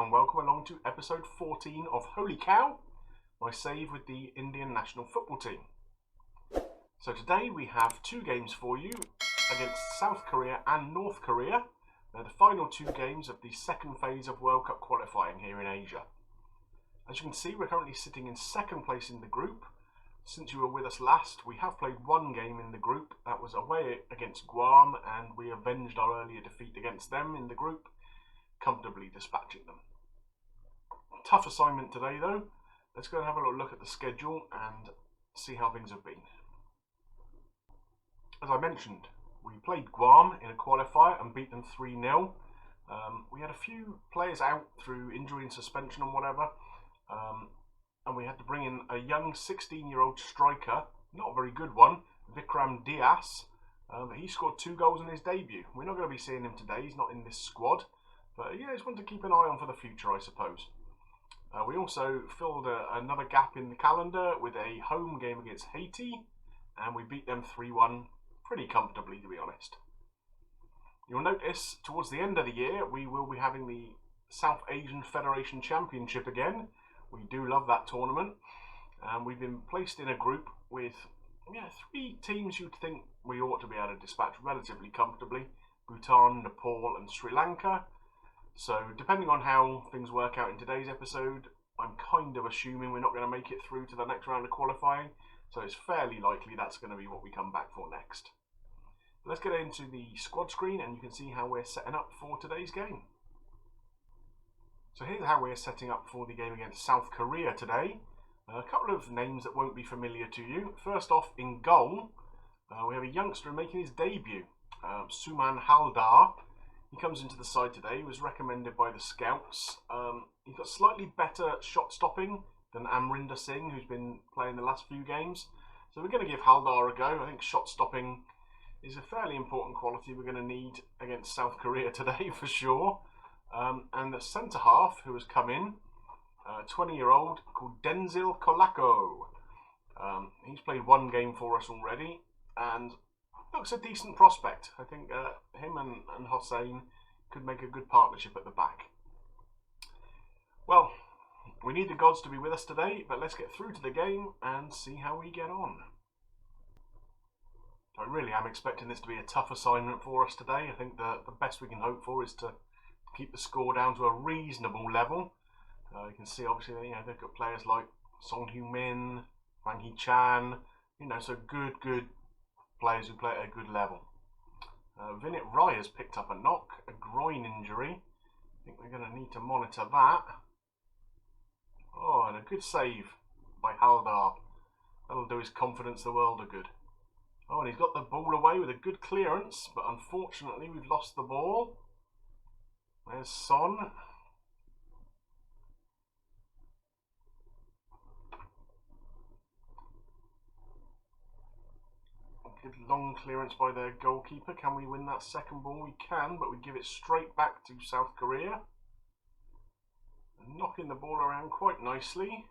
and welcome along to episode 14 of Holy Cow, my save with the Indian national football team. So today we have two games for you against South Korea and North Korea. They're the final two games of the second phase of World Cup qualifying here in Asia. As you can see, we're currently sitting in second place in the group. Since you were with us last, we have played one game in the group. That was away against Guam, and we avenged our earlier defeat against them in the group, comfortably dispatching them. Tough assignment today though. Let's go and have a little look at the schedule and see how things have been. As I mentioned, we played Guam in a qualifier and beat them 3-0. We had a few players out through injury and suspension and whatever, and we had to bring in a young 16-year-old striker, not a very good one, Vikram Diaz. He scored 2 goals in his debut. We're not going to be seeing him today, he's not in this squad, but yeah, just want to keep an eye on for the future, I suppose. We also filled another gap in the calendar with a home game against Haiti, and we beat them 3-1 pretty comfortably, to be honest. You'll notice towards the end of the year we will be having the South Asian Federation Championship again. We do love that tournament, and we've been placed in a group with 3 teams you'd think we ought to be able to dispatch relatively comfortably: Bhutan, Nepal and Sri Lanka. So depending on how things work out in today's episode, I'm kind of assuming we're not going to make it through to the next round of qualifying, so it's fairly likely that's going to be what we come back for next. Let's get into the squad screen and you can see how we're setting up for today's game. So here's how we're setting up for the game against South Korea today. A couple of names that won't be familiar to you. First off, in goal, we have a youngster making his debut, Suman Haldar. He comes into the side today. He was recommended by the scouts. He's got slightly better shot stopping than Amrinder Singh, who's been playing the last few games. So we're going to give Haldar a go. I think shot stopping is a fairly important quality we're going to need against South Korea today for sure. And the centre half who has come in, a 20-year-old called Denzil Kolako. He's played 1 game for us already and looks a decent prospect. I think him and Hossein could make a good partnership at the back. Well, we need the gods to be with us today, but let's get through to the game and see how we get on. I really am expecting this to be a tough assignment for us today. I think the best we can hope for is to keep the score down to a reasonable level. You can see obviously they've got players like Song Heung-min, Wang Hee-chan, so good players who play at a good level. Vinit Rai has picked up a knock, a groin injury. I think we're going to need to monitor that. Oh, and a good save by Haldar. That'll do his confidence the world of good. Oh, and he's got the ball away with a good clearance, but unfortunately we've lost the ball. There's Son. Good long clearance by their goalkeeper. Can we win that second ball? We can, but we give it straight back to South Korea. Knocking the ball around quite nicely.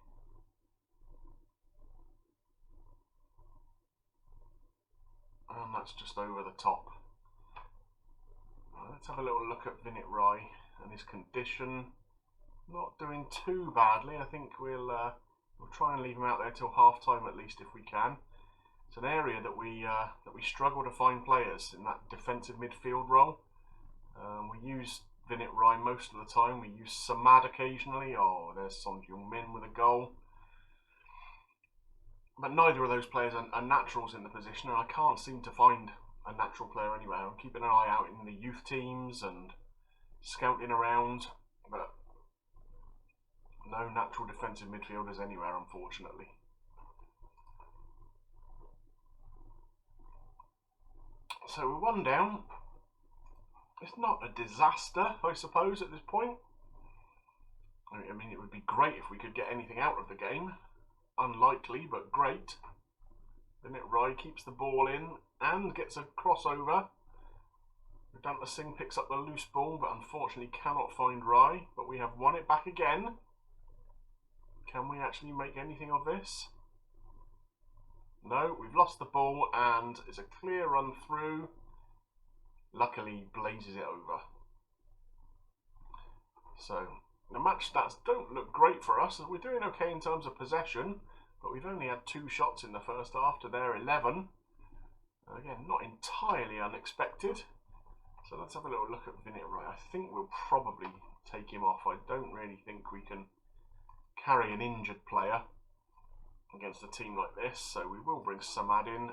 And that's just over the top. Let's have a little look at Vinit Rai and his condition. Not doing too badly. I think we'll try and leave him out there till half time at least if we can. It's an area that we struggle to find players in that defensive midfield role. We use Vinit Rai most of the time. We use Samad occasionally. Oh, there's Song Heung-min with a goal. But neither of those players are naturals in the position, and I can't seem to find a natural player anywhere. I'm keeping an eye out in the youth teams and scouting around, but no natural defensive midfielders anywhere, unfortunately. So we're 1 down. It's not a disaster, I suppose, at this point. I mean, it would be great if we could get anything out of the game. Unlikely, but great. Vinit Rai keeps the ball in and gets a crossover. Vedanta Singh picks up the loose ball, but unfortunately cannot find Rai. But we have won it back again. Can we actually make anything of this? No, we've lost the ball and it's a clear run through. Luckily blazes it over. So The match stats don't look great for us. We're doing okay in terms of possession, but we've only had 2 shots in the first half to their 11. Again, not entirely unexpected. So let's have a little look at Vinny Wright. I think we'll probably take him off. I don't really think we can carry an injured player against a team like this, so we will bring Samad in.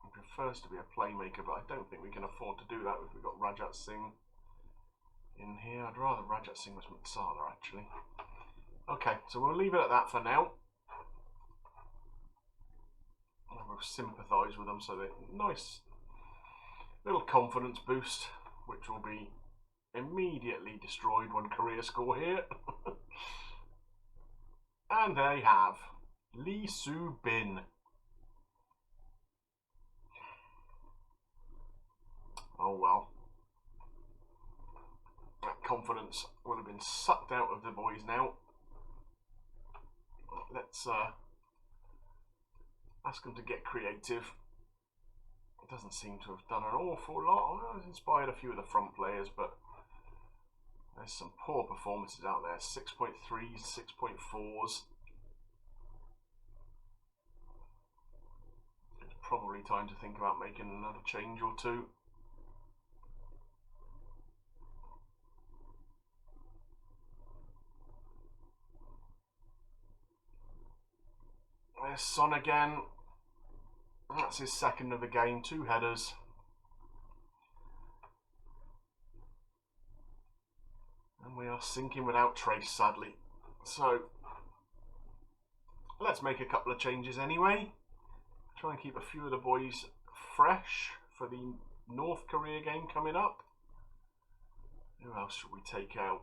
He prefers to be a playmaker, but I don't think we can afford to do that if we've got Rajat Singh in here. I'd rather Rajat Singh was Matsala, actually. Okay, so we'll leave it at that for now. And we'll sympathise with them, so they're nice little confidence boost, which will be immediately destroyed when Korea score here. And they have Lee Soo Bin. Oh well. That confidence would have been sucked out of the boys now. Let's ask them to get creative. It doesn't seem to have done an awful lot. It's inspired a few of the front players, but there's some poor performances out there. 6.3s, 6.4s. It's probably time to think about making another change or two. There's Son again. That's his second of the game. 2 headers. And we are sinking without trace, sadly. So, let's make a couple of changes anyway. Try and keep a few of the boys fresh for the North Korea game coming up. Who else should we take out?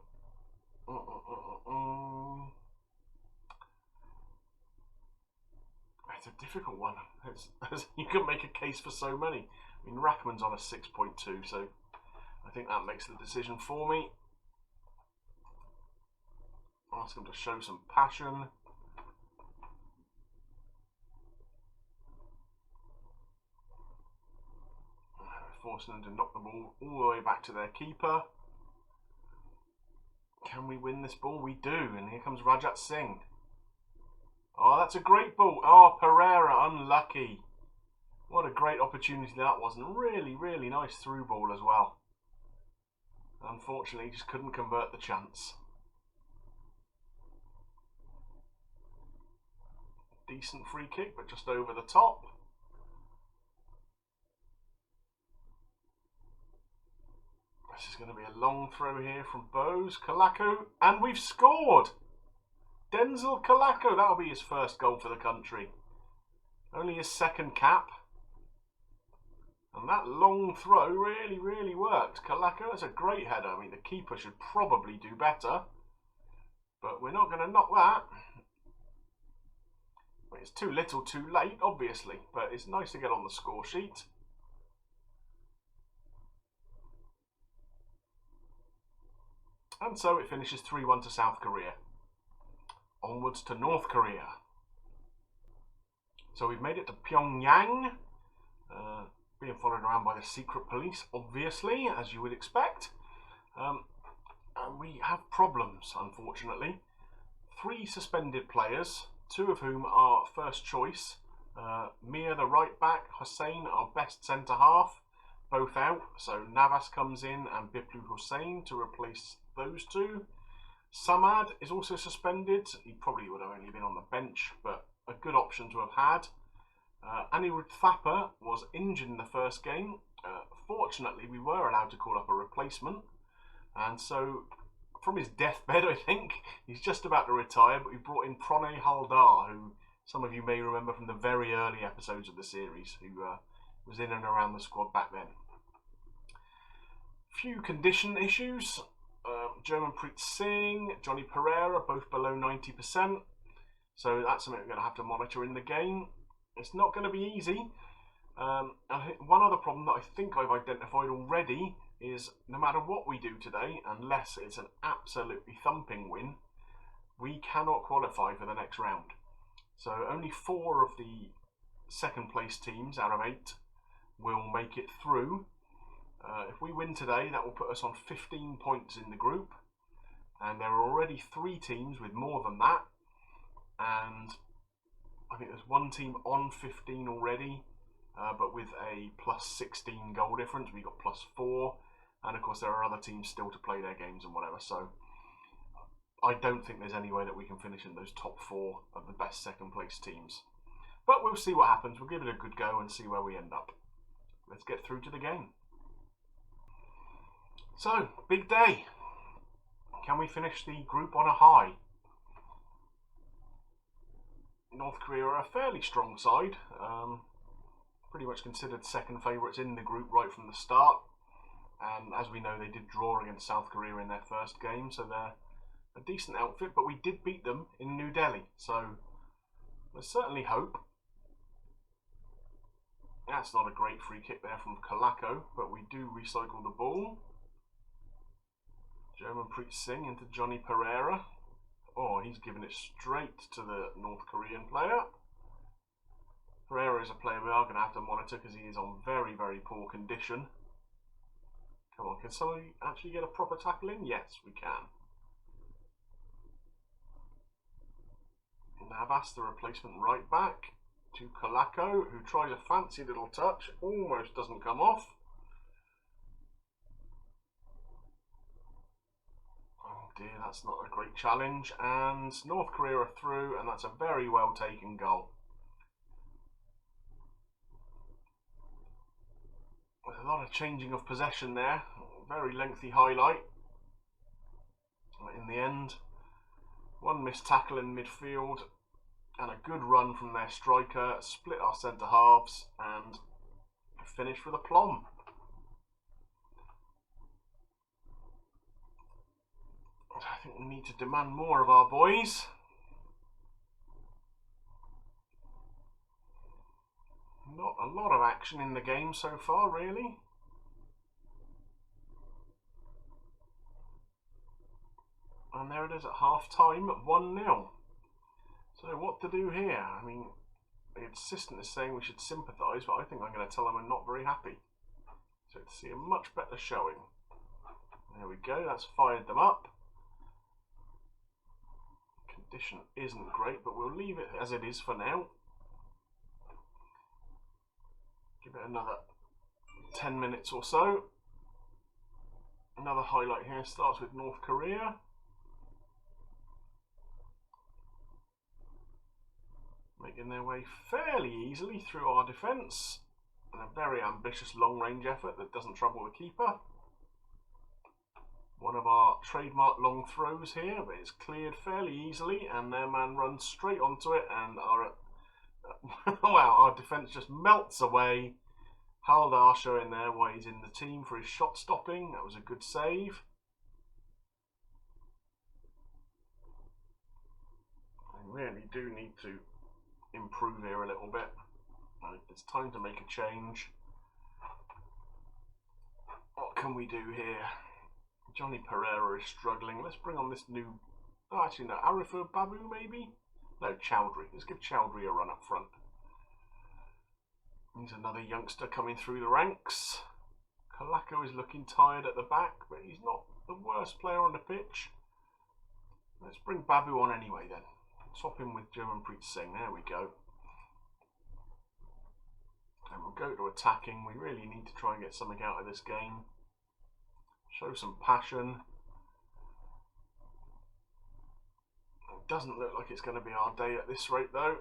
It's a difficult one. You can make a case for so many. I mean, Rackman's on a 6.2, so I think that makes the decision for me. Ask him to show some passion. Forcing them to knock the ball all the way back to their keeper. Can we win this ball? We do. And here comes Rajat Singh. Oh, that's a great ball. Oh, Pereira, unlucky. What a great opportunity that was. And really, really nice through ball as well. Unfortunately, he just couldn't convert the chance. Decent free kick, but just over the top. This is going to be a long throw here from Bose. Kalaku. And we've scored! Denzel Kalako, that'll be his first goal for the country. Only his second cap. And that long throw really, really worked. Kalako, that's a great header. I mean, the keeper should probably do better. But we're not going to knock that. It's too little too late, obviously. But it's nice to get on the score sheet. And so it finishes 3-1 to South Korea. Onwards to North Korea. So we've made it to Pyongyang. Being followed around by the secret police, obviously, as you would expect. And we have problems, unfortunately. 3 suspended players, 2 of whom are first choice. Mia, the right back, Hussein, our best centre half, both out. So Navas comes in and Biplu Hussein to replace those 2. Samad is also suspended. He probably would have only been on the bench, but a good option to have had. Anirudh Thapa was injured in the first game. Fortunately, we were allowed to call up a replacement. And so, from his deathbed, I think, he's just about to retire, but we brought in Pranay Haldar, who some of you may remember from the very early episodes of the series, who was in and around the squad back then. Few condition issues. Germanpreet Singh, Johnny Pereira, both below 90%. So that's something we're going to have to monitor in the game. It's not going to be easy. One other problem that I think I've identified already is no matter what we do today, unless it's an absolutely thumping win, we cannot qualify for the next round. So only 4 of the second place teams out of 8 will make it through. If we win today, that will put us on 15 points in the group, and there are already 3 teams with more than that, and I think there's one team on 15 already, but with a plus 16 goal difference. We got plus 4, and of course there are other teams still to play their games and whatever, so I don't think there's any way that we can finish in those top 4 of the best second place teams. But we'll see what happens. We'll give it a good go and see where we end up. Let's get through to the game. So, big day. Can we finish the group on a high? North Korea are a fairly strong side. Pretty much considered second favourites in the group right from the start. And as we know, they did draw against South Korea in their first game, so they're a decent outfit. But we did beat them in New Delhi, so there's certainly hope. That's not a great free kick there from Kalako, but we do recycle the ball. Germanpreet Singh into Johnny Pereira. Oh, he's given it straight to the North Korean player. Pereira is a player we are going to have to monitor because he is on very, very poor condition. Come on, can somebody actually get a proper tackle in? Yes, we can. Navas, the replacement right back, to Kalako, who tries a fancy little touch, almost doesn't come off. Oh dear, that's not a great challenge, and North Korea are through, and that's a very well taken goal. With a lot of changing of possession there, very lengthy highlight. In the end, one missed tackle in midfield, and a good run from their striker, split our centre halves, and finished with aplomb. I think we need to demand more of our boys. Not a lot of action in the game so far, really. And there it is at half time, 1-0. So what to do here? I mean, the assistant is saying we should sympathise, but I think I'm going to tell them I'm not very happy. So to see a much better showing. There we go, that's fired them up. Condition isn't great, but we'll leave it as it is for now. Give it another 10 minutes or so. Another highlight here starts with North Korea. Making their way fairly easily through our defence. And a very ambitious long-range effort that doesn't trouble the keeper. One of our trademark long throws here, but it's cleared fairly easily, and their man runs straight onto it, and our wow, our defence just melts away. Haldar showing there why he's in the team for his shot stopping. That was a good save. I really do need to improve here a little bit. It's time to make a change. What can we do here? Johnny Pereira is struggling. Let's bring on this new... Oh, actually no, Arifur Babu maybe? No, Chowdhury. Let's give Chowdhury a run up front. He's another youngster coming through the ranks. Kalako is looking tired at the back, but he's not the worst player on the pitch. Let's bring Babu on anyway then. Swap him with Germanpreet Singh. There we go. And we'll go to attacking. We really need to try and get something out of this game. Show some passion. It doesn't look like it's going to be our day at this rate though.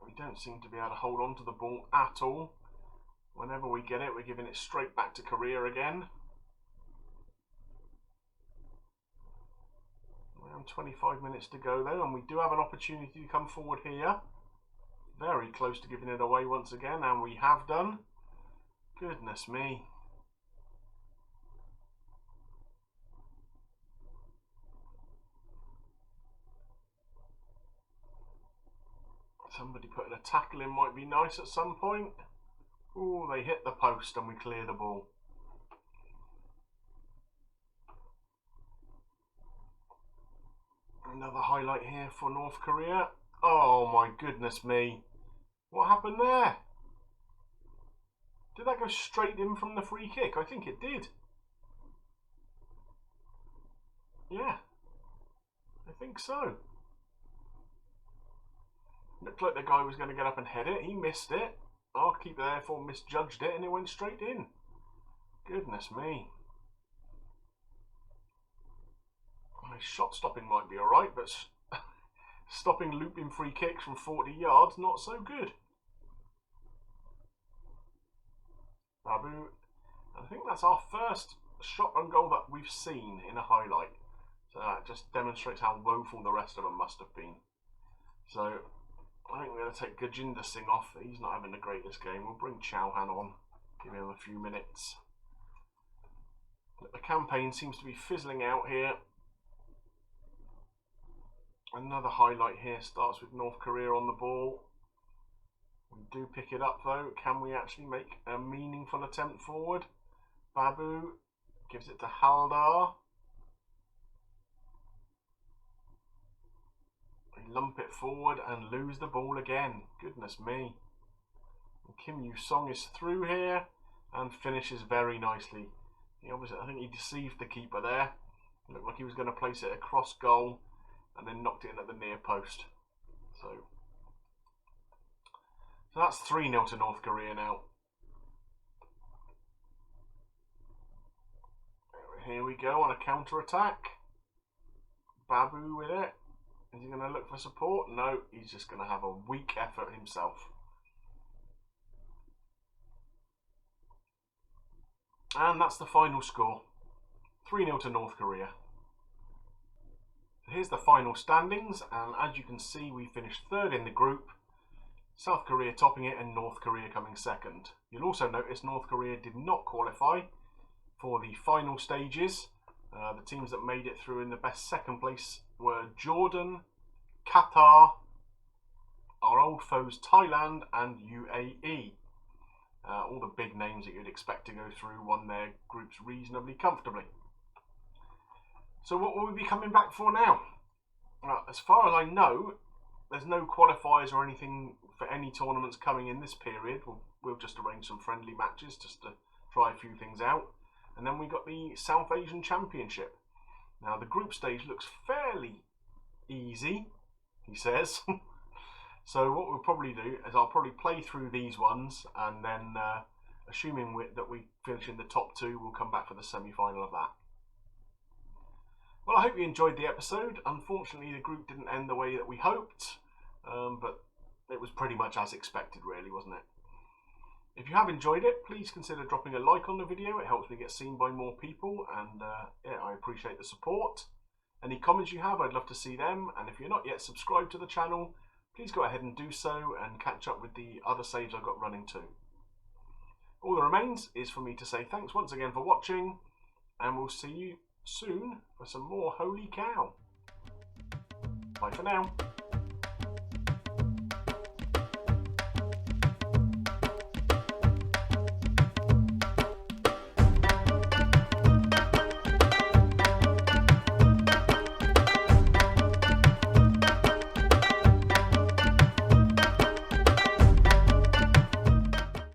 We don't seem to be able to hold on to the ball at all. Whenever we get it, we're giving it straight back to Korea again. Around 25 minutes to go though, and we do have an opportunity to come forward here. Very close to giving it away once again, and we have done. Goodness me. Somebody putting a tackle in might be nice at some point. Oh, they hit the post and we clear the ball. Another highlight here for North Korea. Oh my goodness me. What happened there? Did that go straight in from the free kick? I think it did. Yeah, I think so. Looked like the guy was going to get up and head it. He missed it. Our keeper therefore misjudged it and it went straight in. Goodness me. My shot stopping might be alright, but stopping looping free kicks from 40 yards, not so good. Babu, I think that's our first shot on goal that we've seen in a highlight. So that just demonstrates how woeful the rest of them must have been. So I think we're going to take Gurjinder Singh off. He's not having the greatest game. We'll bring Chauhan on, give him a few minutes. But the campaign seems to be fizzling out here. Another highlight here starts with North Korea on the ball. We do pick it up though. Can we actually make a meaningful attempt forward? Babu gives it to Haldar. We lump it forward and lose the ball again. Goodness me. And Kim Yu-song is through here and finishes very nicely. I think he deceived the keeper there. It looked like he was going to place it across goal and then knocked it in at the near post. So that's 3-0 to North Korea now. Here we go on a counter-attack. Babu with it. Is he going to look for support? No, he's just going to have a weak effort himself. And that's the final score. 3-0 to North Korea. Here's the final standings, and as you can see, we finished third in the group. South Korea topping it and North Korea coming second. You'll also notice North Korea did not qualify for the final stages. The teams that made it through in the best second place were Jordan, Qatar, our old foes Thailand and UAE. All the big names that you'd expect to go through won their groups reasonably comfortably. So what will we be coming back for now? As far as I know, there's no qualifiers or anything for any tournaments coming in this period. We'll just arrange some friendly matches just to try a few things out. And then we got the South Asian Championship. Now the group stage looks fairly easy, he says. So what we'll probably do is I'll probably play through these ones, and then assuming that we finish in the top two, we'll come back for the semi-final of that. Well, I hope you enjoyed the episode. Unfortunately, the group didn't end the way that we hoped, but it was pretty much as expected, really, wasn't it? If you have enjoyed it, please consider dropping a like on the video. It helps me get seen by more people, and yeah, I appreciate the support. Any comments you have, I'd love to see them, and if you're not yet subscribed to the channel, please go ahead and do so and catch up with the other saves I've got running too. All that remains is for me to say thanks once again for watching, and we'll see you soon for some more Holy Cow. Bye for now.